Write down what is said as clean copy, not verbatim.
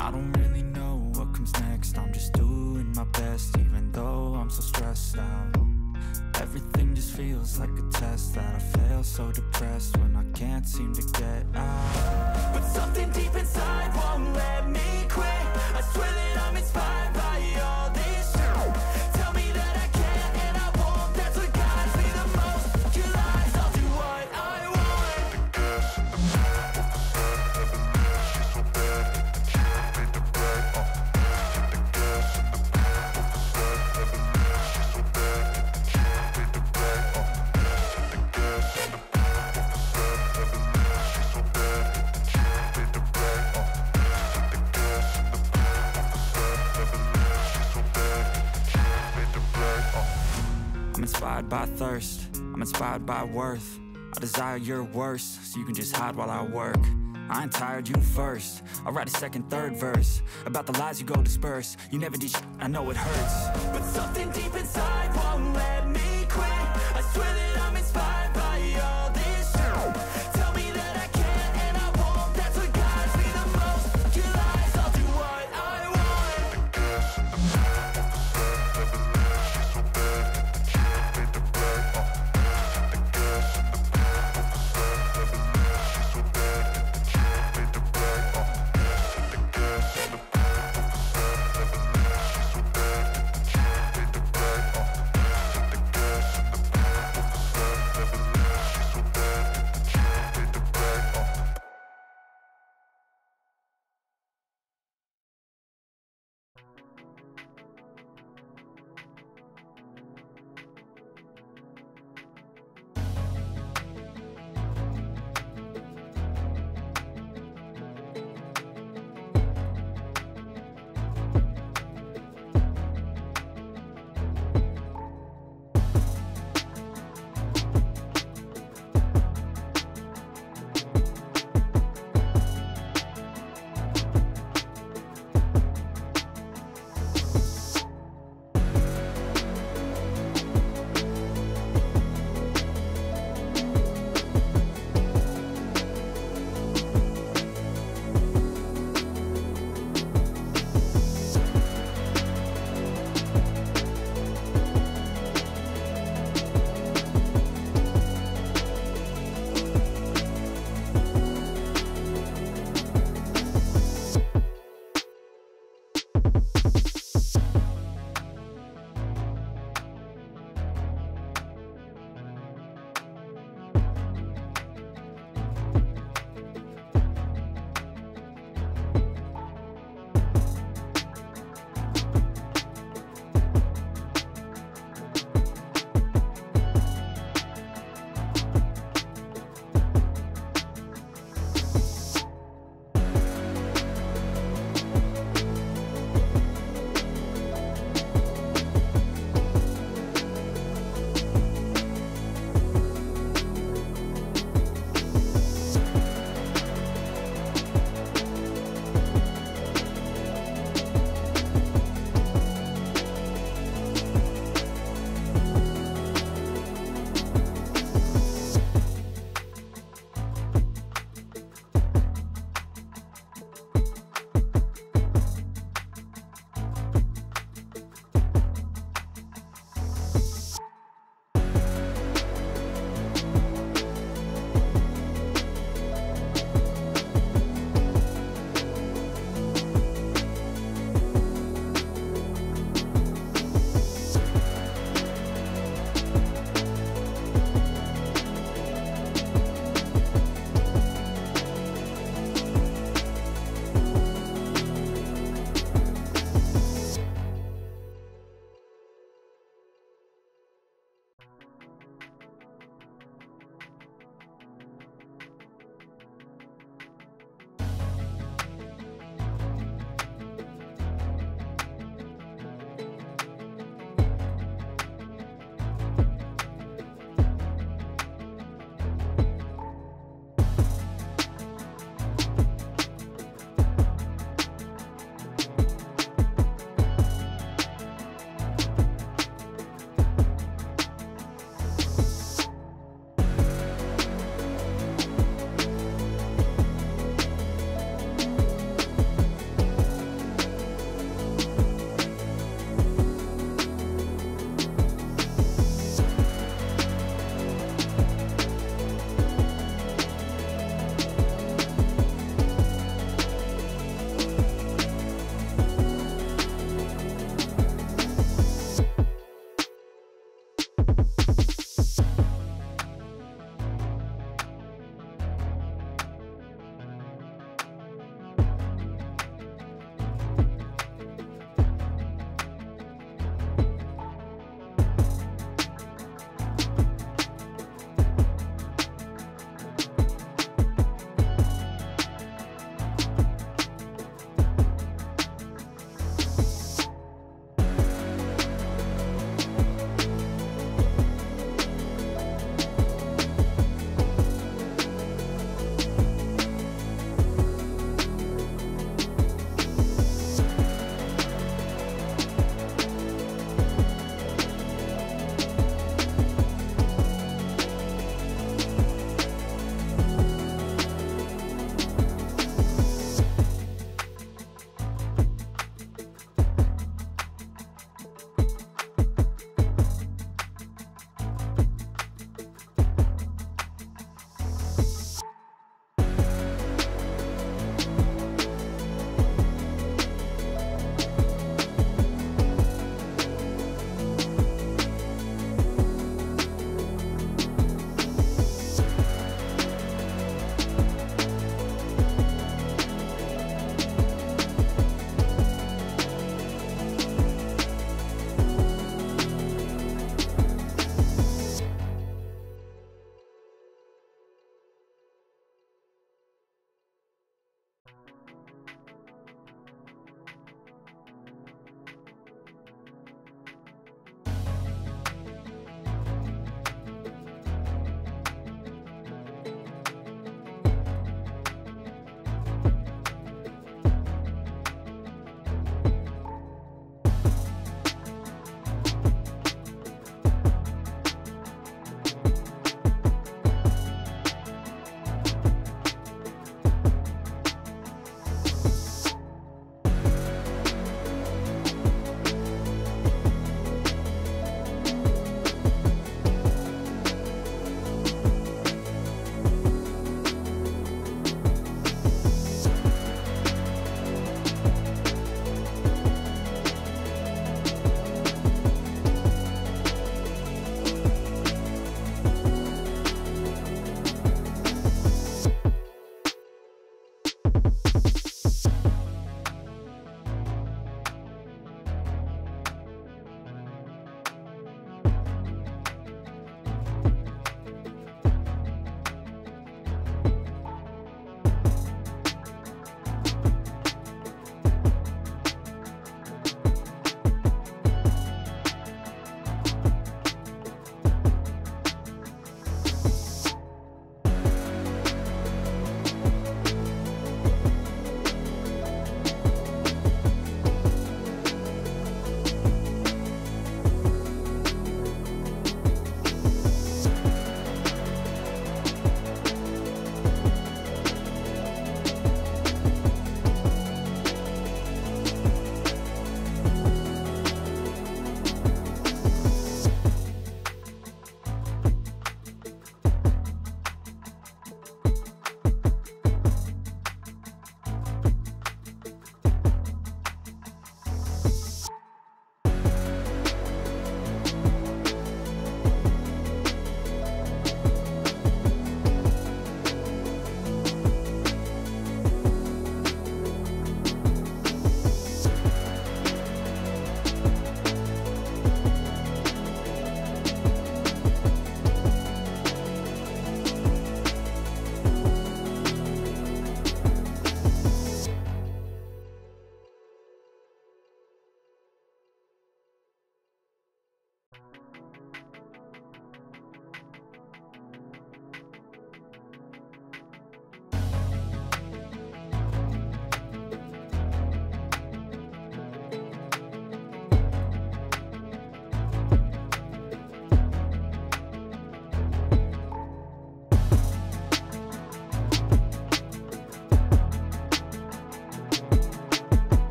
I don't really know what comes next. I'm just doing my best, even though I'm so stressed out. Everything just feels like a test that I fail, so depressed when I can't seem to get out. But something deep inside won't let me quit. I swear that I'm inspired by all this shit. Tell me that I can and I won't. That's what guides me the most. Your lies, I'll do what I want. The gas in the back of the sun, never leaves. She's so bad that the chick made the right. The gas in the back of the sun, never leaves. She's so bad that the chick made the right. The gas in the back of the sun, never leaves. She's so bad that the chick made the right. The gas in the back of the sun, never leaves. She's so bad that the chick made the right. I'm inspired by thirst, I'm inspired by worth. I desire your worst, so you can just hide while I work. I ain't tired, you first. I'll write a second, third verse about the lies you go disperse. You never did shit, I know it hurts. But something deep inside won't let me quit. I swear that I'm inspired